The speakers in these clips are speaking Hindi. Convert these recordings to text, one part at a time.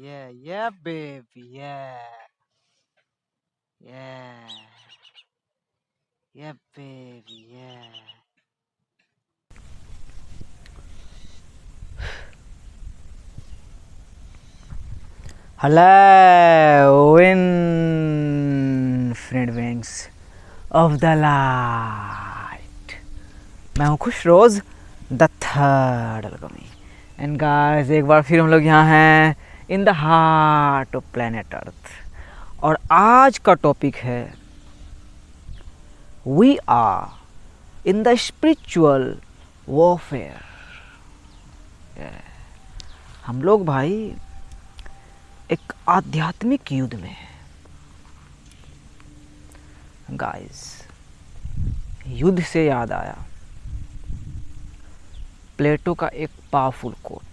Yeah, baby, yeah, yeah, baby, yeah. Hello, infinite wings of the light. मैं हूँ खुश रोज द थर्ड अलगमी एंड गाइस एक बार फिर हम लोग यहाँ हैं in the heart of planet earth और आज का टॉपिक है we are in the spiritual warfare. हम लोग भाई एक आध्यात्मिक युद्ध में है गाइस। युद्ध से याद आया प्लेटो का एक पावरफुल कोट।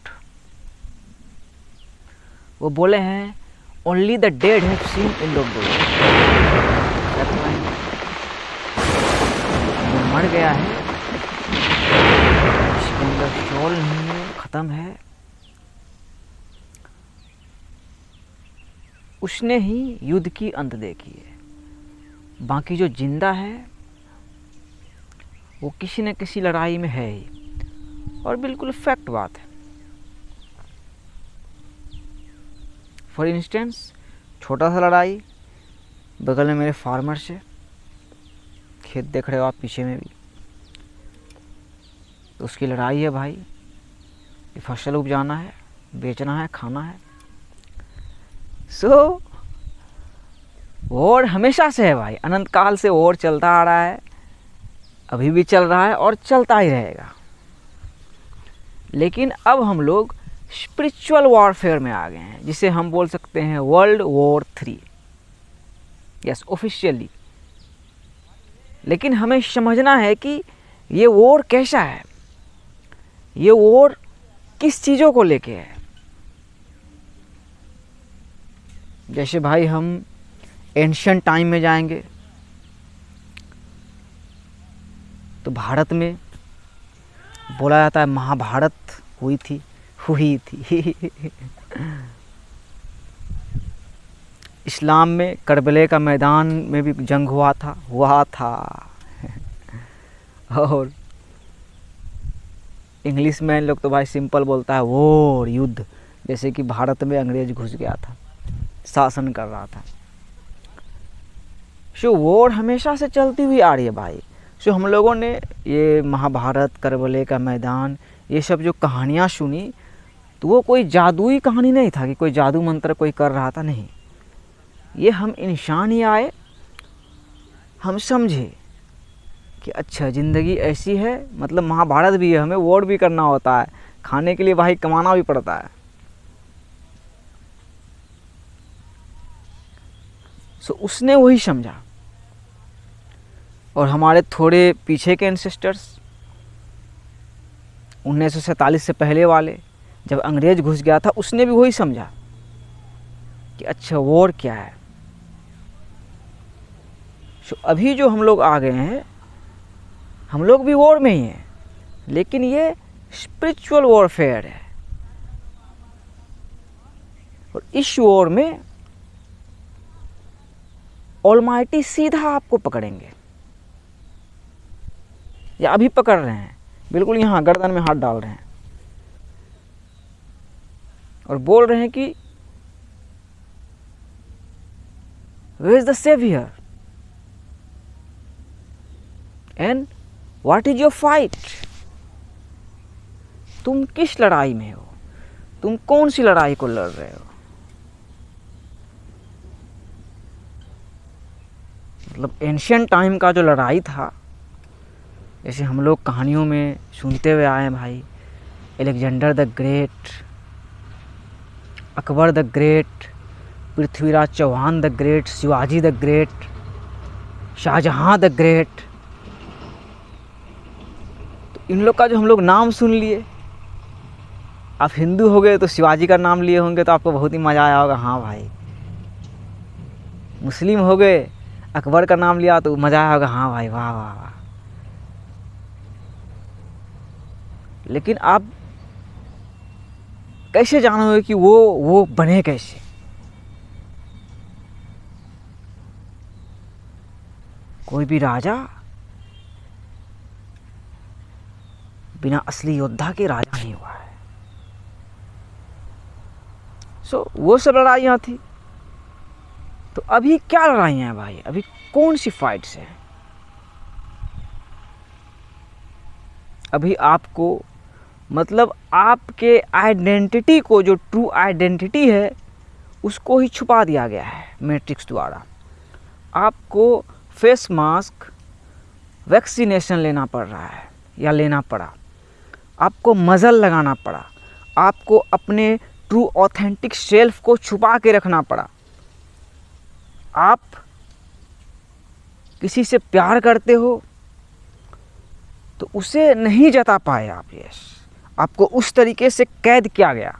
वो बोले हैं only the dead have seen in the जो मर गया है इसके अंदर सोल नहीं है, खत्म है, उसने ही युद्ध की अंत देखी है। बाकी जो जिंदा है वो किसी न किसी लड़ाई में है ही, और बिल्कुल फैक्ट बात है। फॉर इंस्टेंस छोटा सा लड़ाई बगल में मेरे फार्मर से, खेत देख रहे हो आप पीछे में भी, तो उसकी लड़ाई है भाई। ये फसल उपजाना है, बेचना है, खाना है। सो वॉर हमेशा से है भाई, अनंत काल से वॉर चलता आ रहा है, अभी भी चल रहा है और चलता ही रहेगा। लेकिन अब हम लोग स्पिरिचुअल वॉरफेयर में आ गए हैं, जिसे हम बोल सकते हैं वर्ल्ड वॉर 3। Yes, officially. लेकिन हमें समझना है कि ये वॉर कैसा है, ये वॉर किस चीज़ों को लेके है। जैसे भाई हम एंशिएंट टाइम में जाएंगे तो भारत में बोला जाता है महाभारत हुई थी। इस्लाम में करबले का मैदान में भी जंग हुआ था। और इंग्लिश में लोग तो भाई सिंपल बोलता है वॉर, युद्ध। जैसे कि भारत में अंग्रेज घुस गया था, शासन कर रहा था। सो वॉर हमेशा से चलती हुई आ रही है भाई। सो हम लोगों ने ये महाभारत, करबले का मैदान, ये सब जो कहानियाँ सुनी, तो वो कोई जादुई कहानी नहीं था कि कोई जादू मंत्र कोई कर रहा था, नहीं। ये हम इंसान ही आए, हम समझे कि अच्छा ज़िंदगी ऐसी है, मतलब महाभारत भी है, हमें वॉर भी करना होता है, खाने के लिए भाई कमाना भी पड़ता है। सो उसने वही समझा। और हमारे थोड़े पीछे के एंसेस्टर्स 1947 से पहले वाले, जब अंग्रेज घुस गया था, उसने भी वही समझा कि अच्छा वॉर क्या है। सो अभी जो हम लोग आ गए हैं, हम लोग भी वॉर में ही हैं, लेकिन ये स्पिरिचुअल वॉरफेयर है। और इस वॉर में ऑलमाइटी सीधा आपको पकड़ेंगे, या अभी पकड़ रहे हैं, बिल्कुल यहाँ गर्दन में हाथ डाल रहे हैं और बोल रहे हैं कि where is the saviour and what is your fight. तुम किस लड़ाई में हो, तुम कौन सी लड़ाई को लड़ रहे हो। मतलब एंशिएंट टाइम का जो लड़ाई था, जैसे हम लोग कहानियों में सुनते हुए आए हैं भाई, Alexander the great, Akbar the great, Prithviraj Chauhan the great, Shivaji the great, Shahjahan the great. तो इन लोग का जो हम लोग नाम सुन लिए, आप हिंदू हो गए तो शिवाजी का नाम लिए होंगे तो आपको बहुत ही मज़ा आया होगा, हाँ भाई। मुस्लिम हो गए, अकबर का नाम लिया तो मज़ा आया होगा, हाँ भाई, वाह वाह वाह। लेकिन आप कैसे जानोगे कि वो बने कैसे? कोई भी राजा बिना असली योद्धा के राजा नहीं हुआ है। वो सब लड़ाइयाँ थी। तो अभी क्या लड़ाइयाँ हैं भाई? अभी कौन सी फाइट्स हैं? अभी आपको मतलब आपके आइडेंटिटी को, जो ट्रू आइडेंटिटी है, उसको ही छुपा दिया गया है मैट्रिक्स द्वारा। आपको फेस मास्क, वैक्सीनेशन लेना पड़ रहा है या लेना पड़ा, आपको मजल लगाना पड़ा, आपको अपने ट्रू ऑथेंटिक सेल्फ को छुपा के रखना पड़ा। आप किसी से प्यार करते हो तो उसे नहीं जता पाए आप, यस, आपको उस तरीके से कैद किया गया।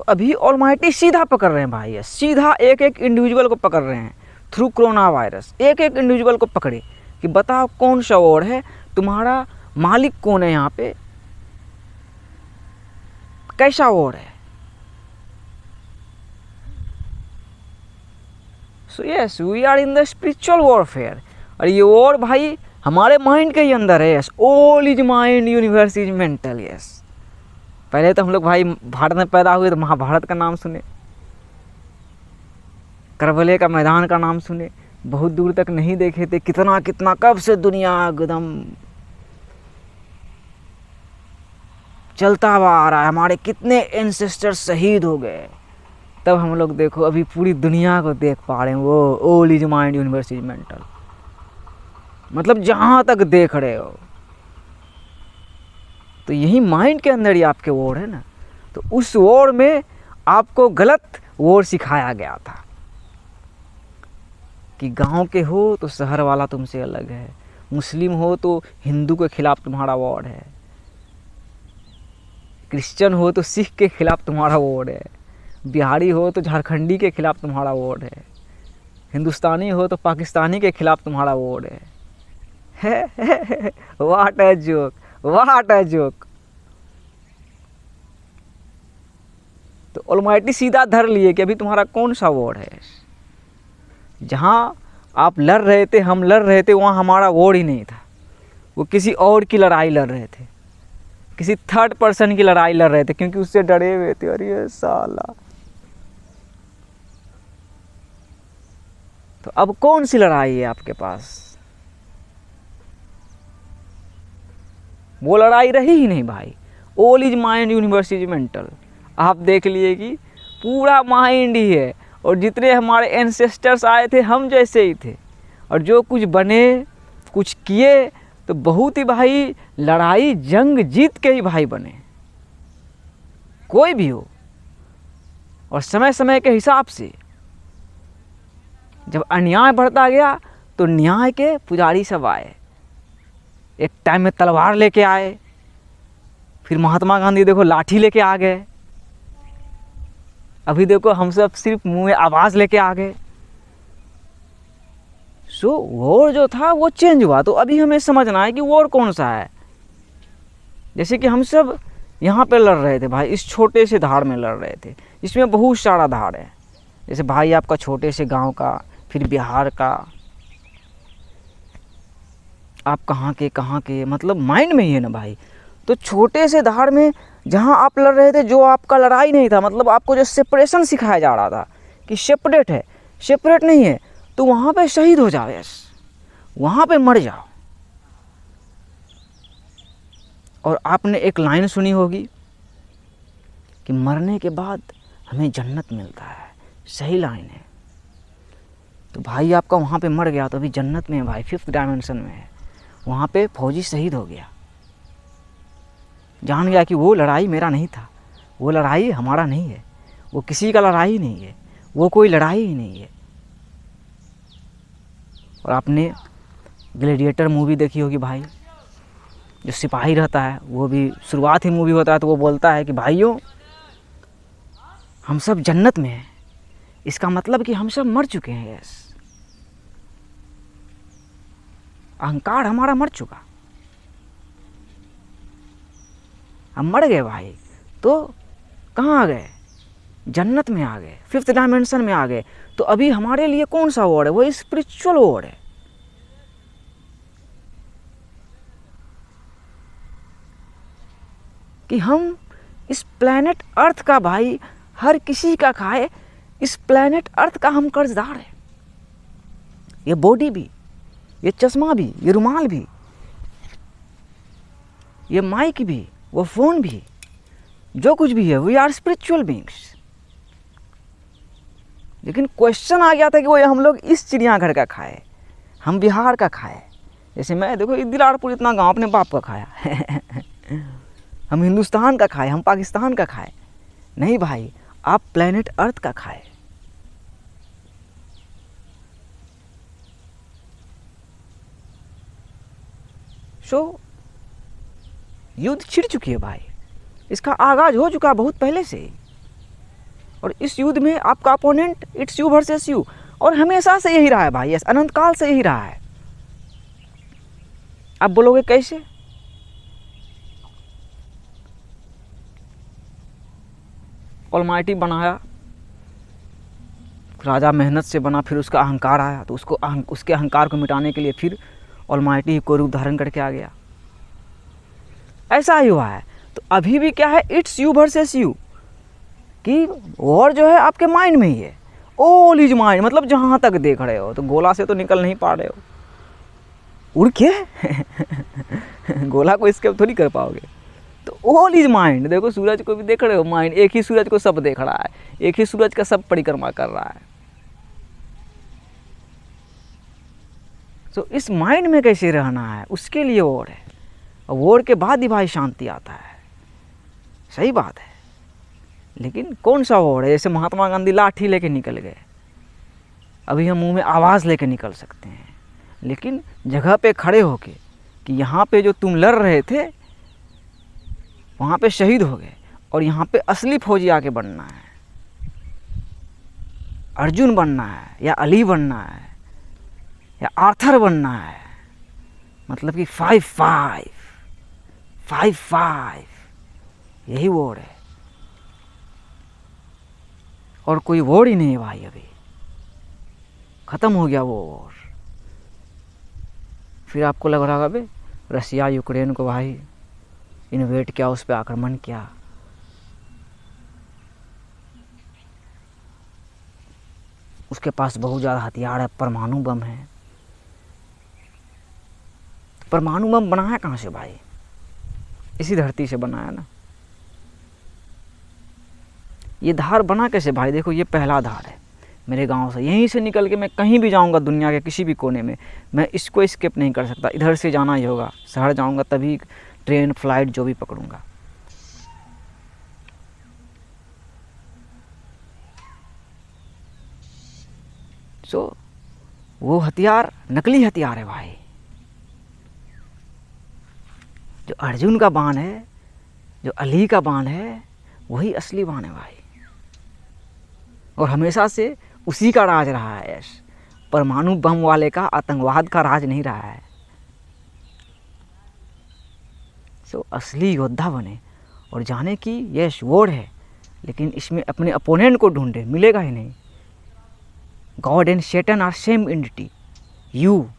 अभी ऑलमाइटी सीधा पकड़ रहे हैं भाई, यस, सीधा एक एक इंडिविजुअल को पकड़ रहे हैं थ्रू कोरोना वायरस। एक एक इंडिविजुअल को पकड़े कि बताओ कौन सा वॉर है, तुम्हारा मालिक कौन है यहाँ पे, कैसा वॉर है। So yes, we are in the spiritual warfare. और ये वॉर भाई हमारे माइंड के ही अंदर है। Yes, all is mind, universe is mental. Yes, पहले तो हम लोग भाई भारत में पैदा हुए तो महाभारत का नाम सुने, करबले का मैदान का नाम सुने, बहुत दूर तक नहीं देखे थे कितना कितना कब से दुनिया एकदम चलता हुआ आ रहा है, हमारे कितने एंसेस्टर शहीद हो गए। तब हम लोग देखो अभी पूरी दुनिया को देख पा रहे हैं, वो all is mind, universe is mental. मतलब जहाँ तक देख रहे हो तो यही माइंड के अंदर ही आपके वॉर है ना। तो उस वॉर में आपको गलत वॉर सिखाया गया था कि गांव के हो तो शहर वाला तुमसे अलग है, मुस्लिम हो तो हिंदू के खिलाफ तुम्हारा वॉर है, क्रिश्चियन हो तो सिख के खिलाफ तुम्हारा वॉर है, बिहारी हो तो झारखंडी के खिलाफ तुम्हारा वॉर है, हिंदुस्तानी हो तो पाकिस्तानी के खिलाफ तुम्हारा वॉर है। What a joke, what a joke. तो ऑलमाइटी सीधा धर लिए कि अभी तुम्हारा कौन सा वॉर है। जहाँ आप लड़ रहे थे, हम लड़ रहे थे, वहाँ हमारा वॉर ही नहीं था, वो किसी और की लड़ाई लड़ रहे थे, किसी थर्ड पर्सन की लड़ाई लड़ रहे थे, क्योंकि उससे डरे हुए थे। अरे साला, तो अब कौन सी लड़ाई है आपके पास? वो लड़ाई रही ही नहीं भाई। All is mind, universe is mental. आप देख लिए कि पूरा माइंड ही है, और जितने हमारे एंसेस्टर्स आए थे हम जैसे ही थे, और जो कुछ बने कुछ किए तो बहुत ही भाई लड़ाई जंग जीत के ही भाई बने, कोई भी हो। और समय समय के हिसाब से जब अन्याय बढ़ता गया तो न्याय के पुजारी सब आए। एक टाइम में तलवार लेके आए, फिर महात्मा गांधी देखो लाठी लेके आ गए, अभी देखो हम सब सिर्फ मुंह में आवाज़ लेके आ गए। वॉर जो था वो चेंज हुआ। तो अभी हमें समझना है कि वॉर कौन सा है। जैसे कि हम सब यहाँ पे लड़ रहे थे भाई, इस छोटे से धार में लड़ रहे थे, इसमें बहुत सारा धार है। जैसे भाई आपका छोटे से गांव का, फिर बिहार का, आप कहाँ के, मतलब माइंड में ही है ना भाई। तो छोटे से धार में जहाँ आप लड़ रहे थे, जो आपका लड़ाई नहीं था, मतलब आपको जो सेपरेशन सिखाया जा रहा था कि सेपरेट है, सेपरेट नहीं है, तो वहाँ पे शहीद हो जाओ, यस, वहाँ पे मर जाओ। और आपने एक लाइन सुनी होगी कि मरने के बाद हमें जन्नत मिलता है, सही लाइन है। तो भाई आपका वहाँ पे मर गया तो अभी जन्नत में है भाई, 5th डायमेंशन में है। वहाँ पे फौजी शहीद हो गया, जान गया कि वो लड़ाई मेरा नहीं था, वो लड़ाई हमारा नहीं है, वो किसी का लड़ाई नहीं है, वो कोई लड़ाई ही नहीं है। और आपने ग्लैडिएटर मूवी देखी होगी भाई, जो सिपाही रहता है, वो भी शुरुआत ही मूवी होता है तो वो बोलता है कि भाइयों हम सब जन्नत में हैं, इसका मतलब कि हम सब मर चुके हैं। यस, अहंकार हमारा मर चुका। हम मर गए भाई, तो कहाँ आ गए, जन्नत में आ गए, 5th डायमेंशन में आ गए। तो अभी हमारे लिए कौन सा वॉर है, वो स्पिरिचुअल वॉर है। कि हम इस प्लेनेट अर्थ का भाई हर किसी का खाए, इस प्लेनेट अर्थ का हम कर्जदार हैं। ये बॉडी भी, ये चश्मा भी, ये रुमाल भी, ये माइक भी, वो फ़ोन भी, जो कुछ भी है, वी आर स्पिरिचुअल बीइंग्स। लेकिन क्वेश्चन आ गया था कि वो हम लोग इस चिड़ियाघर का खाए, हम बिहार का खाए। जैसे मैं देखो दिलारपुर इतना गांव अपने बाप का खाया हम हिंदुस्तान का खाए, हम पाकिस्तान का खाए। नहीं भाई, आप प्लेनेट अर्थ का खाए। सो युद्ध छिड़ चुकी है भाई, इसका आगाज हो चुका बहुत पहले से। और इस युद्ध में आपका opponent it's you versus you, और हमेशा से यही रहा है भाई, अनंत काल से यही रहा है। आप बोलोगे कैसे? ऑलमाइटी बनाया, राजा मेहनत से बना, फिर उसका अहंकार आया, तो उसके अहंकार को मिटाने के लिए फिर ऑलमाइटी को रूप धारण करके आ गया। ऐसा ही हुआ है। तो अभी भी क्या है, इट्स यू वर्सेस यू, कि वॉर जो है आपके माइंड में ही है। ऑल इज माइंड, मतलब जहाँ तक देख रहे हो, तो गोला से तो निकल नहीं पा रहे हो उड़ के गोला को एस्केप थोड़ी कर पाओगे। तो ऑल इज माइंड। देखो सूरज को भी देख रहे हो, माइंड, एक ही सूरज को सब देख रहा है, एक ही सूरज का सब परिक्रमा कर रहा है। तो इस माइंड में कैसे रहना है, उसके लिए वॉर है। और वॉर के बाद ही भाई शांति आता है। सही बात है। लेकिन कौन सा वॉर है? जैसे महात्मा गांधी लाठी लेके निकल गए, अभी हम मुंह में आवाज़ लेके निकल सकते हैं, लेकिन जगह पे खड़े होके कि यहाँ पे जो तुम लड़ रहे थे वहाँ पे शहीद हो गए, और यहाँ पे असली फौजी आके बनना है, अर्जुन बनना है, या अली बनना है, या आर्थर बनना है। मतलब कि 5-5 यही वॉर है। और कोई वॉर ही नहीं है भाई, अभी ख़त्म हो गया वो वॉर। फिर आपको लग रहा होगा बे रसिया यूक्रेन को भाई इन्वेट किया, उस पर आक्रमण किया। उसके पास बहुत ज़्यादा हथियार है, परमाणु बम है। परमाणु बम बनाया कहाँ से भाई? इसी धरती से बनाया ना। ये धार बना कैसे भाई? देखो ये पहला धार है मेरे गांव से, यहीं से निकल के मैं कहीं भी जाऊंगा दुनिया के किसी भी कोने में, मैं इसको स्किप नहीं कर सकता। इधर से जाना ही होगा, शहर जाऊंगा तभी ट्रेन फ्लाइट जो भी पकड़ूंगा। सो वो हथियार नकली हथियार है भाई। जो अर्जुन का बाण है, जो अली का बाण है, वही असली बाण है भाई। और हमेशा से उसी का राज रहा है। परमाणु बम वाले का, आतंकवाद का राज नहीं रहा है। सो असली योद्धा बने और जाने कि यस वॉर है, लेकिन इसमें अपने अपोनेंट को ढूंढे, मिलेगा ही नहीं। गॉड एंड शैतान आर सेम एंटिटी। यू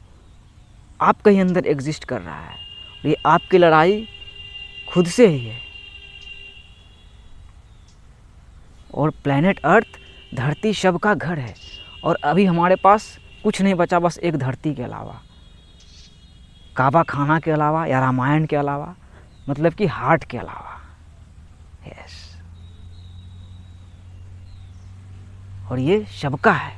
आपके ही अंदर एग्जिस्ट कर रहा है। ये आपकी लड़ाई खुद से ही है। और प्लेनेट अर्थ, धरती सबका घर है, और अभी हमारे पास कुछ नहीं बचा बस एक धरती के अलावा, काबा खाना के अलावा, या रामायण के अलावा, मतलब कि हार्ट के अलावा। यस। और ये सबका है,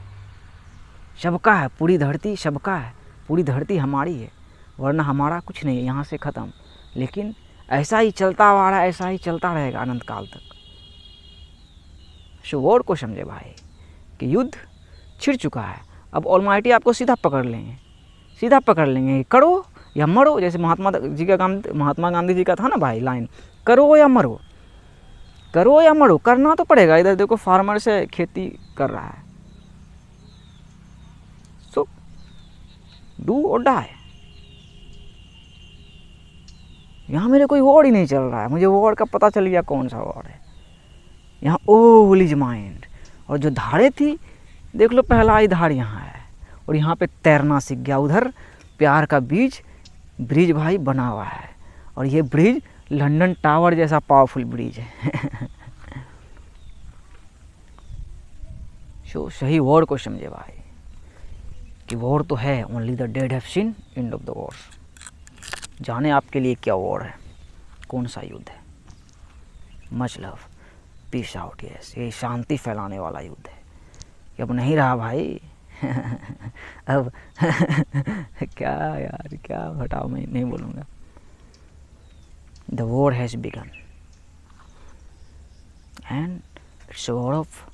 सबका है, पूरी धरती सबका है। पूरी धरती हमारी है, वरना हमारा कुछ नहीं है, यहाँ से ख़त्म। लेकिन ऐसा ही चलता आ रहा है, ऐसा ही चलता रहेगा अनंत काल तक। सो वॉर को समझे भाई कि युद्ध छिड़ चुका है। अब ऑलमाइटी आपको सीधा पकड़ लेंगे, सीधा पकड़ लेंगे, करो या मरो। जैसे महात्मा गांधी जी का था ना भाई लाइन, करो या मरो, करो या मरो। करना तो पड़ेगा। इधर देखो फार्मर से खेती कर रहा है, सो डू और डाई। यहाँ मेरे कोई वर्ड ही नहीं चल रहा है, मुझे वर्ड का पता चल गया कौन सा वर्ड है। यहाँ ऑल इज माइंड, और जो धारें थी देख लो, पहला ही धार यहाँ है, और यहाँ पे तैरना सीख गया। उधर प्यार का ब्रिज भाई बना हुआ है, और ये ब्रिज लंदन टावर जैसा पावरफुल ब्रिज है। सही वर्ड को समझे भाई, कि वॉर तो है, only the dead have seen end of the war. जाने आपके लिए क्या वॉर है, कौन सा युद्ध है। Much love, peace out. Yes, ये शांति फैलाने वाला युद्ध है कि अब नहीं रहा भाई। अब क्या यार, क्या हटाओ, मैं नहीं बोलूँगा। The war has begun and it's a war of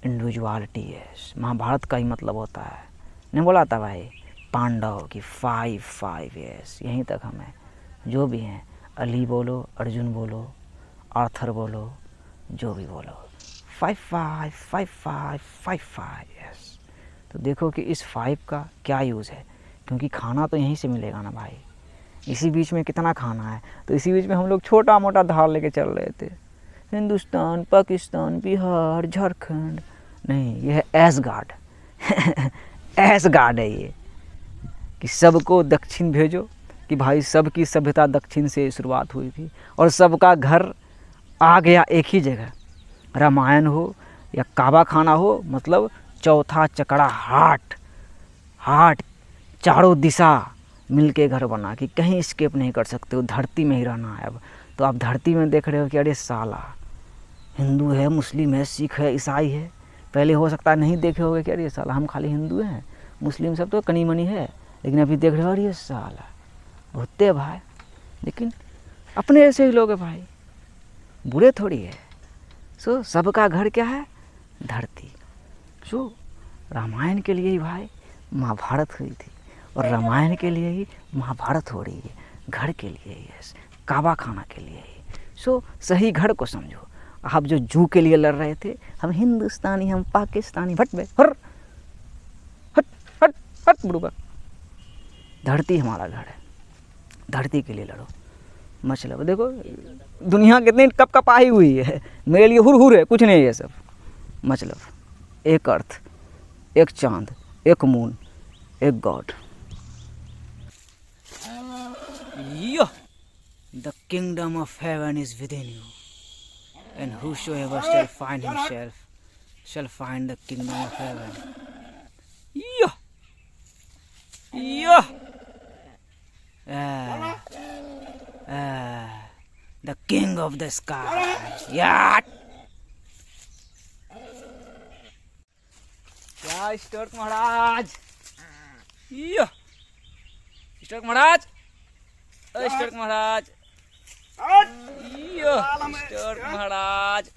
individuality. Yes, Mahabharata का ही मतलब होता है, नहीं बोला था भाई पांडव की 5 यस, यहीं तक हम हैं जो भी हैं, अली बोलो, अर्जुन बोलो, आर्थर बोलो, जो भी बोलो, 5 यस। तो देखो कि इस 5 का क्या यूज़ है, क्योंकि खाना तो यहीं से मिलेगा ना भाई। इसी बीच में कितना खाना है, तो इसी बीच में हम लोग छोटा मोटा धार लेके चल रहे थे, हिंदुस्तान, पाकिस्तान, बिहार, झारखंड, नहीं, ये है एसगार्ड। एसगार्ड है ये, कि सबको दक्षिण भेजो, कि भाई सबकी सभ्यता दक्षिण से शुरुआत हुई थी, और सबका घर आ गया एक ही जगह। रामायण हो या काबा खाना हो, मतलब चौथा चकड़ा हाट, चारों दिशा मिलके घर बना, कि कहीं स्केप नहीं कर सकते हो, धरती में ही रहना है अब। तो आप धरती में देख रहे हो कि अरे साला, हिंदू है, मुस्लिम है, सिख है, ईसाई है। पहले हो सकता है नहीं देखे होगे कि अरे साला हम खाली हिंदू हैं, मुस्लिम सब तो कनी मनी है, लेकिन अभी देख रहे हो अरे साला होते भाई। लेकिन अपने ऐसे ही लोग हैं भाई, बुरे थोड़ी है। सो सबका घर क्या है, धरती। सो रामायण के लिए ही भाई महाभारत हुई थी, और रामायण के लिए ही महाभारत हो रही है, घर के लिए ही, काबा खाना के लिए ही। सो सही घर को समझो। आप जो जू के लिए लड़ रहे थे, हम हिंदुस्तानी, हम पाकिस्तानी, भट बे हट हट हट बुड़बक। धरती हमारा घर है, धरती के लिए लड़ो। मतलब देखो दुनिया कितनी कप कपाई हुई है, मेरे लिए हुर है, कुछ नहीं है सब। मतलब एक अर्थ, एक चांद, एक मून, एक God. The kingdom of heaven is with in you, and whosoever shall find himself shall find the kingdom of heaven. The king of the sky. क्या स्टर्क महाराज, स्टर्क महाराज, स्टर्क महाराज, स्टर्क महाराज।